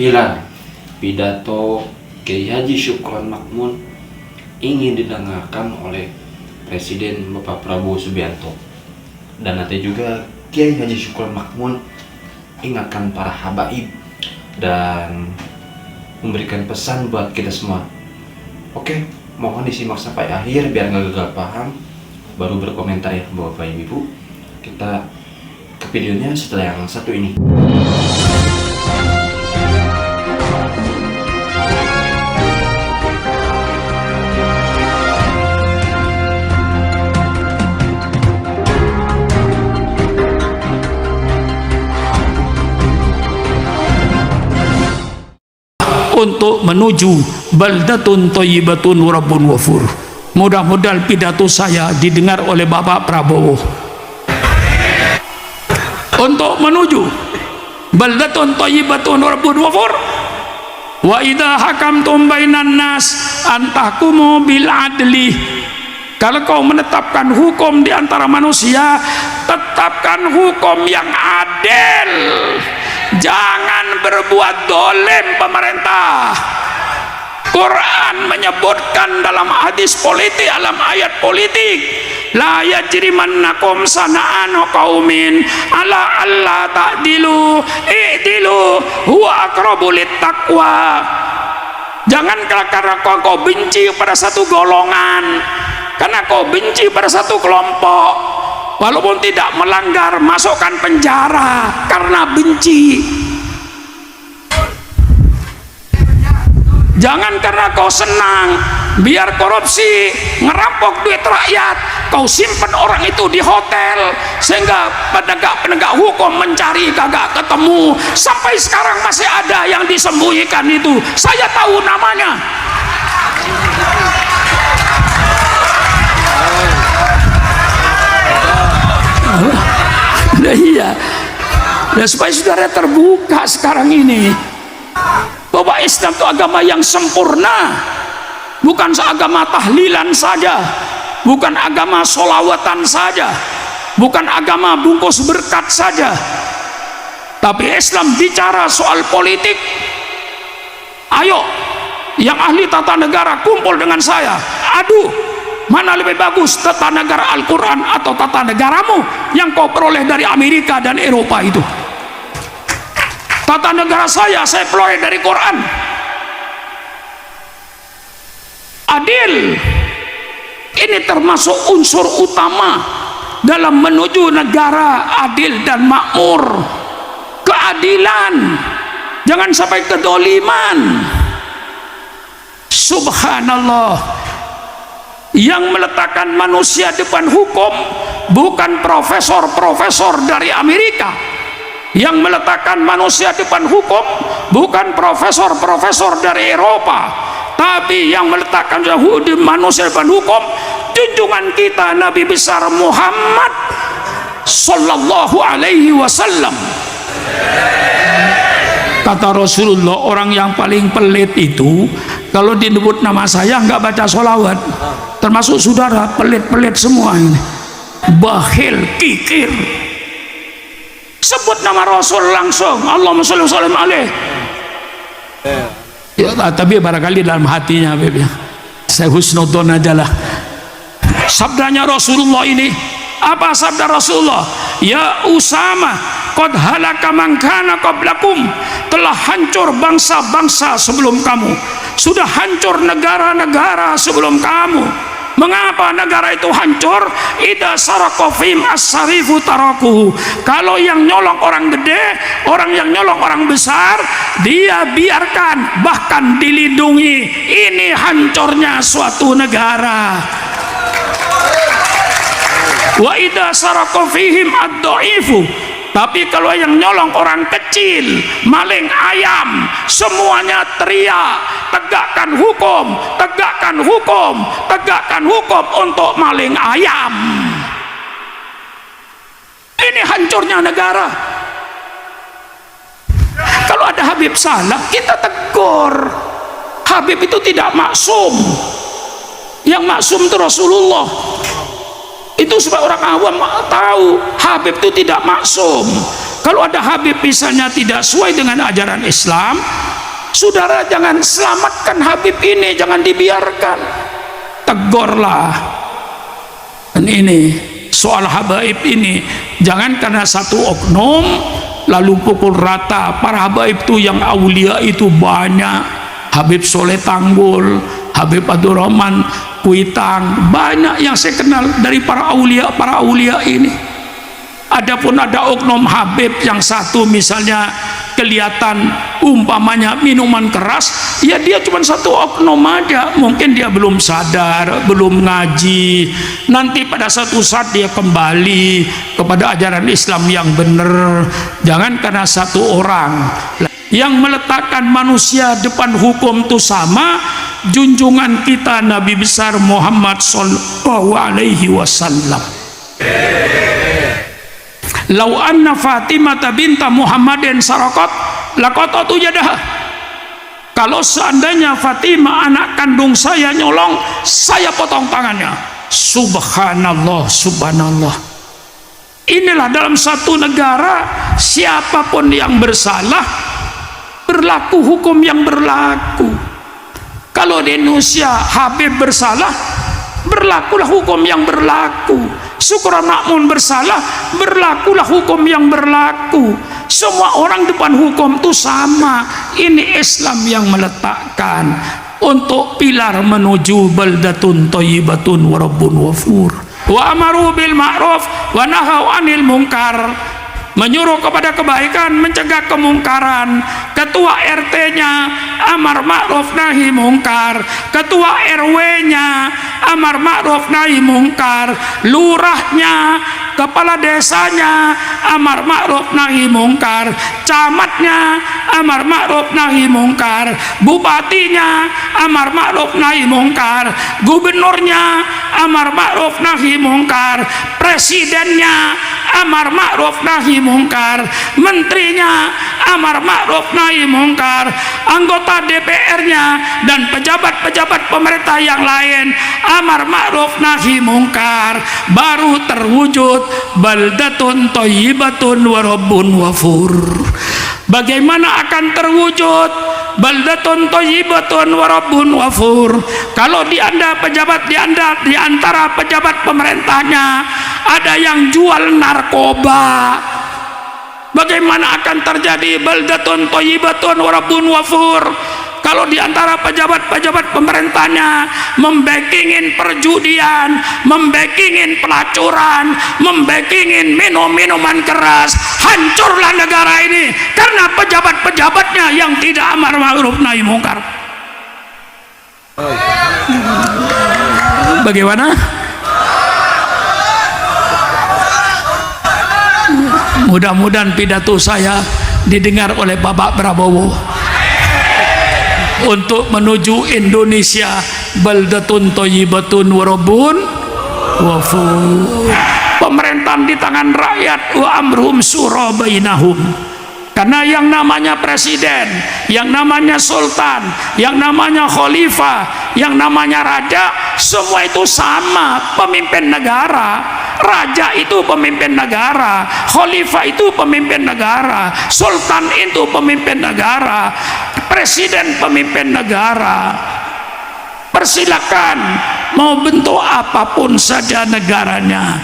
Viral pidato Kiai Haji Syukron Makmun ingin didengarkan oleh Presiden Bapak Prabowo Subianto. Dan nanti juga Kiai Haji Syukron Makmun ingatkan para habaib dan memberikan pesan buat kita semua. Oke, mohon disimak sampai akhir biar nggak gagal paham, baru berkomentar ya Bapak Ibu. Kita ke videonya setelah yang satu ini. Untuk menuju baldatun thayyibatun wa rabbun ghafur. Mudah-mudahan pidato saya didengar oleh Bapak Prabowo. Untuk menuju baldatun thayyibatun wa rabbun ghafur. Wa idza hakamtum bainan nas an tahkumu bil adli. Kalau kau menetapkan hukum di antara manusia, tetapkan hukum yang adil. Jangan berbuat dolim pemerintah. Quran menyebutkan dalam hadis politik, dalam ayat politik, la yajrimannakum sana'anu qaumin ala alla ta'dilu i'dilu huwa aqrabu littaqwa. Jangan karena kau benci pada satu golongan, karena kau benci pada satu kelompok, walaupun tidak melanggar, masukkan penjara karena benci. Jangan karena kau senang biar korupsi ngerampok duit rakyat, kau simpen orang itu di hotel sehingga penegak hukum mencari kagak ketemu. Sampai sekarang masih ada yang disembunyikan itu, saya tahu namanya. Nah, iya. Nah, supaya saudara terbuka sekarang ini bahwa Islam itu agama yang sempurna, bukan seagama tahlilan saja, bukan agama solawatan saja, bukan agama bungkus berkat saja, tapi Islam bicara soal politik. Ayo, yang ahli tata negara kumpul dengan saya, adu mana lebih bagus, tata negara Al-Quran atau tata negaramu yang kau peroleh dari Amerika dan Eropa itu. Tata negara saya peroleh dari Quran. Adil. Ini termasuk unsur utama dalam menuju negara adil dan makmur. Keadilan. Jangan sampai kedoliman. Subhanallah. Yang meletakkan manusia depan hukum bukan profesor-profesor dari Amerika. Yang meletakkan manusia depan hukum bukan profesor-profesor dari Eropa, tapi yang meletakkan manusia depan hukum junjungan kita Nabi besar Muhammad sallallahu alaihi wasallam. Kata Rasulullah, orang yang paling pelit itu kalau disebut nama saya nggak baca sholawat, termasuk saudara pelit-pelit semua ini, bakhil, kikir. Sebut nama Rasul langsung, Allahumma sholli wa sallim alaih. Ya, tapi barangkali dalam hatinya saya husnudon aja lah. Sabdanya Rasulullah ini, apa sabda Rasulullah? Ya Usama, qad halaka man kana qablakum. Telah hancur bangsa-bangsa sebelum kamu, sudah hancur negara-negara sebelum kamu. Mengapa negara itu hancur? Ida sarakofim as-sarifu tarakuhu. Kalau yang nyolong orang gede, orang yang nyolong orang besar, dia biarkan, bahkan dilindungi. Ini hancurnya suatu negara. Wa ida sarakofihim ad-dha'ifu. Tapi kalau yang nyolong orang kecil, maling ayam, semuanya teriak, tegakkan hukum, tegakkan hukum, tegakkan hukum untuk maling ayam. Ini hancurnya negara. Kalau ada Habib salah, kita tegur. Habib itu tidak maksum. Yang maksum itu Rasulullah. Itu supaya orang awam tahu Habib itu tidak maksum. Kalau ada Habib misalnya tidak sesuai dengan ajaran Islam, Saudara jangan selamatkan Habib ini, jangan dibiarkan, tegurlah. Dan ini soal habaib ini, jangan karena satu oknum lalu pukul rata. Para habaib itu yang aulia itu banyak. Habib Soleh Tanggul, Habib Abdurrahman Kuitang, banyak yang saya kenal dari para aulia ini. Adapun ada oknum Habib yang satu misalnya kelihatan umpamanya minuman keras, ya dia cuma satu oknum aja, mungkin dia belum sadar, belum ngaji, nanti pada satu saat dia kembali kepada ajaran Islam yang benar. Jangan karena satu orang yang meletakkan manusia depan hukum itu sama junjungan kita Nabi besar Muhammad sallallahu alaihi wasallam. Lau anna Fatimah binta Muhammadin sarakat laqatatu yadaha. Kalau seandainya Fatimah anak kandung saya nyolong, saya potong tangannya. Subhanallah, subhanallah. Inilah dalam satu negara, siapapun yang bersalah berlaku hukum yang berlaku. Kalau di Indonesia Habib bersalah, berlakulah hukum yang berlaku. Syukuran Makmun bersalah, berlakulah hukum yang berlaku. Semua orang depan hukum itu sama. Ini Islam yang meletakkan untuk pilar menuju baldatun thayyibatun wa rabbun ghafur. Wa amaru bil ma'ruf wa nahau 'anil munkar. Menyuruh kepada kebaikan, mencegah kemungkaran. Ketua RT-nya amar ma'ruf nahi mungkar, ketua RW-nya amar ma'ruf nahi mungkar, lurahnya, kepala desanya amar ma'ruf nahi mungkar, camatnya amar ma'ruf nahi mungkar, bupatinya amar ma'ruf nahi mungkar, gubernurnya amar ma'ruf nahi mungkar, presidennya amar ma'ruf nahi mungkar, menterinya amar ma'ruf nahi mungkar, anggota DPR-nya dan pejabat-pejabat pemerintah yang lain amar ma'ruf nahi mungkar. Baru terwujud baldatun thayyibatun wa rabbun ghafur. Bagaimana akan terwujud baldatun thayyibatun wa rabbun ghafur? Kalau di antara pejabat pemerintahnya ada yang jual narkoba, bagaimana akan terjadi baldatun thayyibatun wa rabbun ghafur? Kalau di antara pejabat-pejabat pemerintahnya membekingin perjudian, membekingin pelacuran, membekingin minuman keras, hancurlah negara ini karena pejabat-pejabatnya yang tidak amar ma'ruf nahi mungkar. Bagaimana? Mudah-mudahan pidato saya didengar oleh Bapak Prabowo untuk menuju Indonesia baldatun thayyibatun wa rabbun ghafur. Pemerintahan di tangan rakyat, wa amruhum syura bainahum. Karena yang namanya presiden, yang namanya sultan, yang namanya khalifah, yang namanya raja, semua itu sama, pemimpin negara. Raja itu pemimpin negara, khalifah itu pemimpin negara, sultan itu pemimpin negara, presiden pemimpin negara. Persilakan mau bentuk apapun saja negaranya.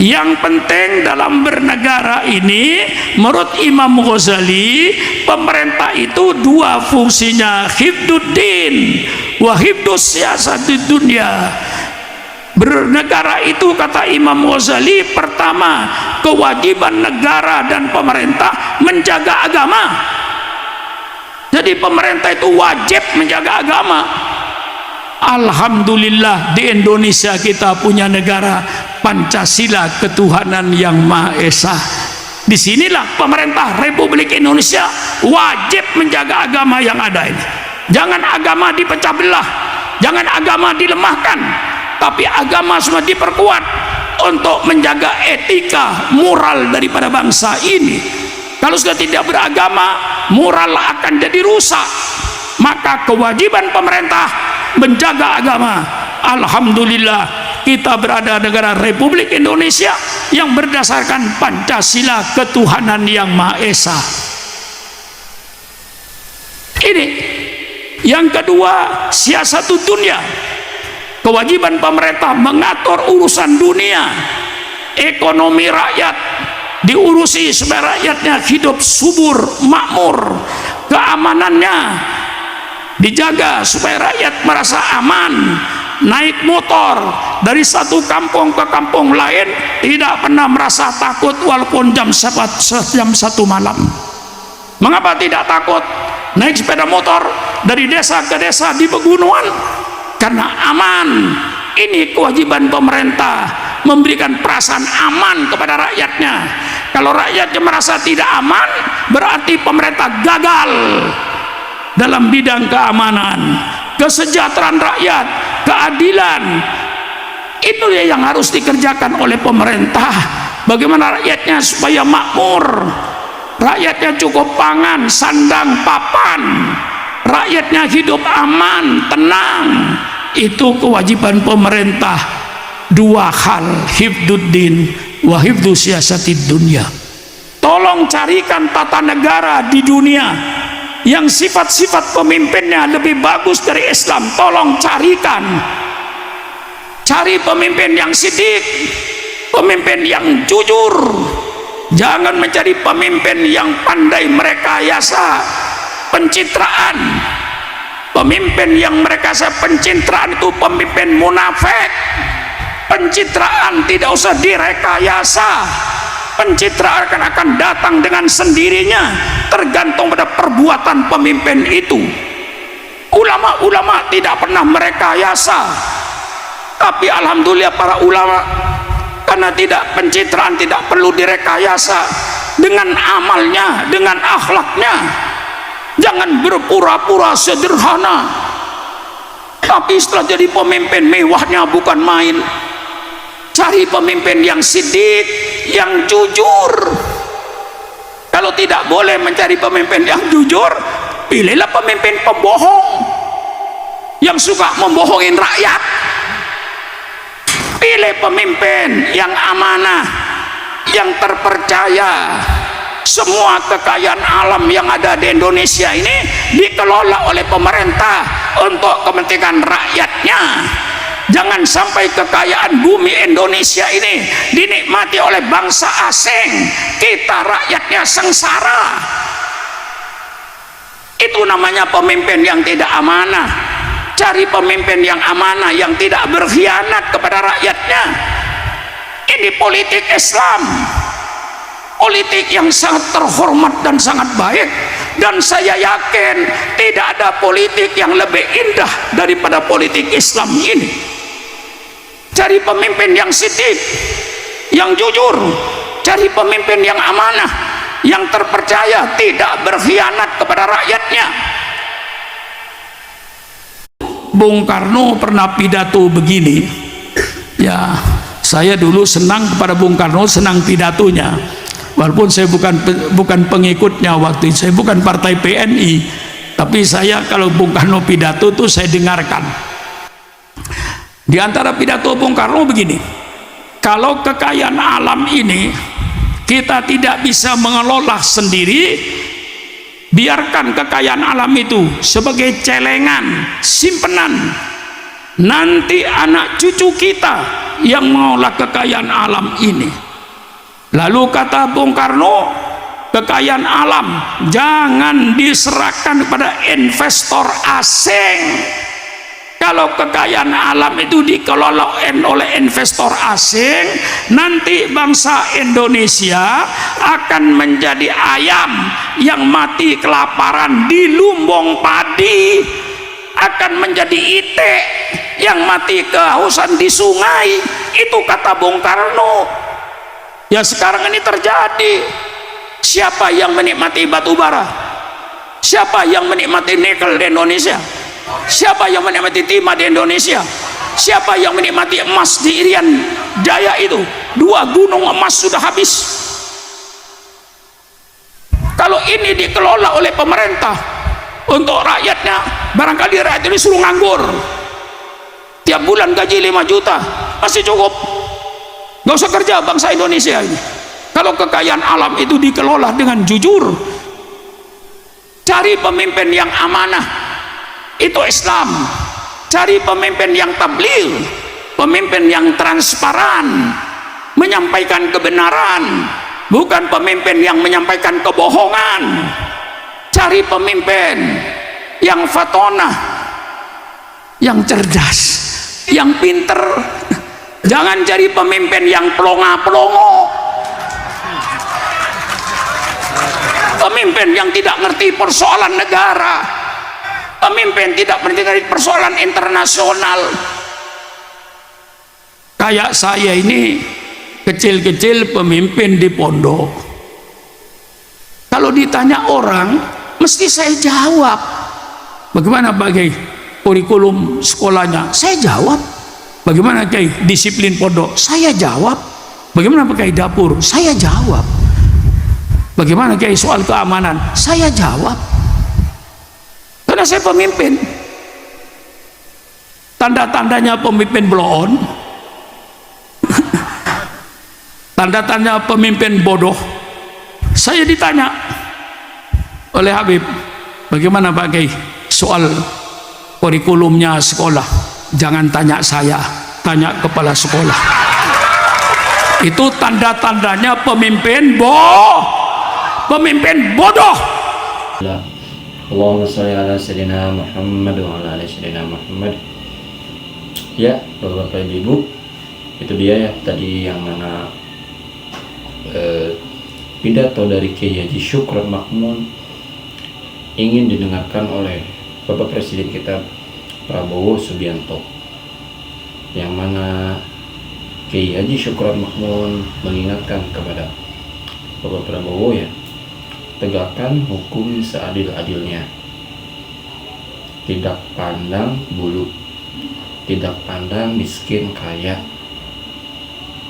Yang penting dalam bernegara ini menurut Imam Ghazali, pemerintah itu dua fungsinya, hifduddin wa hifdus siyasatid dunya. Bernegara itu kata Imam Ghazali, pertama kewajiban negara dan pemerintah menjaga agama. Jadi pemerintah itu wajib menjaga agama. Alhamdulillah di Indonesia kita punya negara Pancasila, ketuhanan yang Maha Esa. Disinilah pemerintah Republik Indonesia wajib menjaga agama yang ada ini. Jangan agama dipecah belah, jangan agama dilemahkan, tapi agama semua diperkuat untuk menjaga etika moral daripada bangsa ini. Kalau sudah tidak beragama, moral akan jadi rusak. Maka kewajiban pemerintah menjaga agama. Alhamdulillah kita berada negara Republik Indonesia yang berdasarkan Pancasila, ketuhanan yang Maha Esa. Ini. Yang kedua, siasatu dunia. Kewajiban pemerintah mengatur urusan dunia, ekonomi rakyat diurusi supaya rakyatnya hidup subur, makmur, keamanannya dijaga supaya rakyat merasa aman, naik motor dari satu kampung ke kampung lain tidak pernah merasa takut walaupun jam 1 malam. Mengapa tidak takut naik sepeda motor dari desa ke desa di pegunungan? Karena aman. Ini kewajiban pemerintah, memberikan perasaan aman kepada rakyatnya. Kalau rakyatnya merasa tidak aman, berarti pemerintah gagal dalam bidang keamanan, kesejahteraan rakyat, keadilan. Itu yang harus dikerjakan oleh pemerintah. Bagaimana rakyatnya supaya makmur, rakyatnya cukup pangan, sandang, papan, rakyatnya hidup aman, tenang. Itu kewajiban pemerintah. Dua hal, hifduddin wa hifdu siyasatid dunya. Tolong carikan tata negara di dunia yang sifat-sifat pemimpinnya lebih bagus dari Islam. Tolong carikan. Cari pemimpin yang sidik, pemimpin yang jujur. Jangan mencari pemimpin yang pandai merekayasa pencitraan. Pemimpin yang merekayasa pencitraan itu pemimpin munafik. Pencitraan tidak usah direkayasa. Pencitraan akan datang dengan sendirinya, tergantung pada perbuatan pemimpin itu. Ulama-ulama tidak pernah merekayasa, tapi alhamdulillah para ulama, karena tidak pencitraan tidak perlu direkayasa, dengan amalnya, dengan akhlaknya. Jangan berpura-pura sederhana, tapi setelah jadi pemimpin mewahnya bukan main. Cari pemimpin yang sidik, yang jujur. Kalau tidak boleh mencari pemimpin yang jujur, pilihlah pemimpin pembohong yang suka membohongin rakyat. Pilih pemimpin yang amanah, yang terpercaya. Semua kekayaan alam yang ada di Indonesia ini dikelola oleh pemerintah untuk kepentingan rakyatnya. Jangan sampai kekayaan bumi Indonesia ini dinikmati oleh bangsa asing, kita rakyatnya sengsara. Itu namanya pemimpin yang tidak amanah. Cari pemimpin yang amanah, yang tidak berkhianat kepada rakyatnya. Ini politik Islam, politik yang sangat terhormat dan sangat baik. Dan saya yakin tidak ada politik yang lebih indah daripada politik Islam ini. Cari pemimpin yang sidik, yang jujur. Cari pemimpin yang amanah, yang terpercaya, tidak berkhianat kepada rakyatnya. Bung Karno pernah pidato begini. Ya, saya dulu senang kepada Bung Karno, senang pidatonya. Walaupun saya bukan pengikutnya waktu itu, saya bukan partai PNI, tapi saya kalau Bung Karno pidato itu saya dengarkan. Di antara pidato Bung Karno begini, kalau kekayaan alam ini kita tidak bisa mengelola sendiri, biarkan kekayaan alam itu sebagai celengan, simpenan. Nanti anak cucu kita yang mengelola kekayaan alam ini. Lalu kata Bung Karno, kekayaan alam jangan diserahkan kepada investor asing. Kalau kekayaan alam itu dikelola oleh investor asing, nanti bangsa Indonesia akan menjadi ayam yang mati kelaparan di lumbung padi, akan menjadi itik yang mati kehausan di sungai. Itu kata Bung Karno. Ya sekarang ini terjadi. Siapa yang menikmati batu bara? Siapa yang menikmati nikel di Indonesia? Siapa yang menikmati timah di Indonesia? Siapa yang menikmati emas di Irian Jaya itu? 2 gunung emas sudah habis. Kalau ini dikelola oleh pemerintah untuk rakyatnya, barangkali rakyat ini suruh nganggur. Tiap bulan gaji 5 juta masih cukup, nggak usah kerja bangsa Indonesia ini. Kalau kekayaan alam itu dikelola dengan jujur, Cari pemimpin yang amanah, itu Islam. Cari pemimpin yang tabligh, pemimpin yang transparan, menyampaikan kebenaran, bukan pemimpin yang menyampaikan kebohongan. Cari pemimpin yang fatonah, yang cerdas, yang pinter. Jangan cari pemimpin yang pelongo-pelongo, pemimpin yang tidak ngerti persoalan negara, pemimpin tidak mengerti persoalan internasional. Kayak saya ini kecil-kecil pemimpin di pondok, kalau ditanya orang mesti saya jawab. Bagaimana Pak Kiai kurikulum sekolahnya? Saya jawab. Bagaimana Kiai disiplin pondok? Saya jawab. Bagaimana Pak Kiai dapur? Saya jawab. Bagaimana Kiai soal keamanan? Saya jawab. Karena saya pemimpin. Tanda-tandanya pemimpin blow on, tanda-tanda pemimpin bodoh. Saya ditanya oleh Habib, bagaimana Pak Kiai soal kurikulumnya sekolah? Jangan tanya saya, tanya kepala sekolah. Itu tanda-tandanya pemimpin bodoh. Allahumma sholli ala sayyidina Muhammad wa ala ali sayyidina Muhammad. Ya, Bapak Ibu, itu dia ya tadi yang mana pidato dari Kiai Haji Syukron Makmun ingin didengarkan oleh Bapak Presiden kita Prabowo Subianto, yang mana Kiai Haji Syukron Makmun mengingatkan kepada Bapak Prabowo ya, tegakkan hukum seadil-adilnya, tidak pandang bulu, tidak pandang miskin kaya,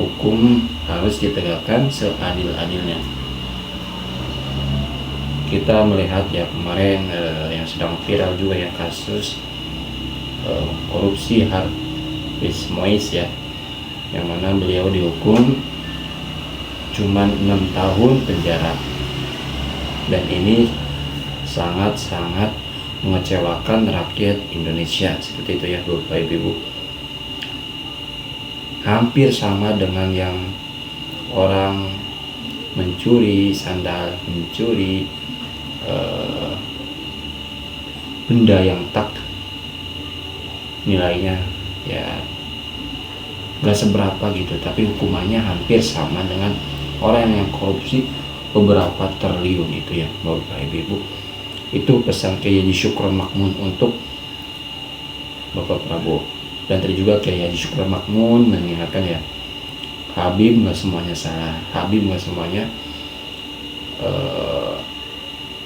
hukum harus ditegakkan seadil-adilnya. Kita melihat ya kemarin yang sedang viral juga ya kasus korupsi Harvey Mois ya, yang mana beliau dihukum cuman 6 tahun penjara, dan ini sangat-sangat mengecewakan rakyat Indonesia. Seperti itu ya Bapak Ibu. Hampir sama dengan yang orang mencuri sandal, mencuri benda yang tak nilainya ya gak seberapa gitu, tapi hukumannya hampir sama dengan orang yang korupsi beberapa triliun itu ya Bapak Ibu. Itu pesan Kiai Haji Syukron Makmun untuk Bapak Prabowo. Dan tadi juga Kiai Haji Syukron Makmun mengingatkan ya, Habib nggak semuanya salah, Habib nggak semuanya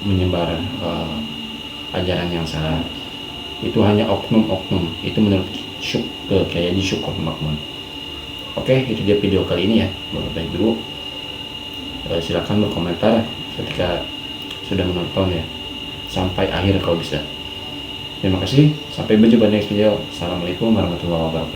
menyebar ajaran yang salah. Itu hanya oknum-oknum. Itu menurut Kiai Haji Syukron Makmun. Oke, itu dia video kali ini ya Bapak Ibu. Silakan berkomentar ketika sudah menonton ya, sampai akhir kalau bisa. Terima kasih, sampai berjumpa di next video. Assalamualaikum warahmatullahi wabarakatuh.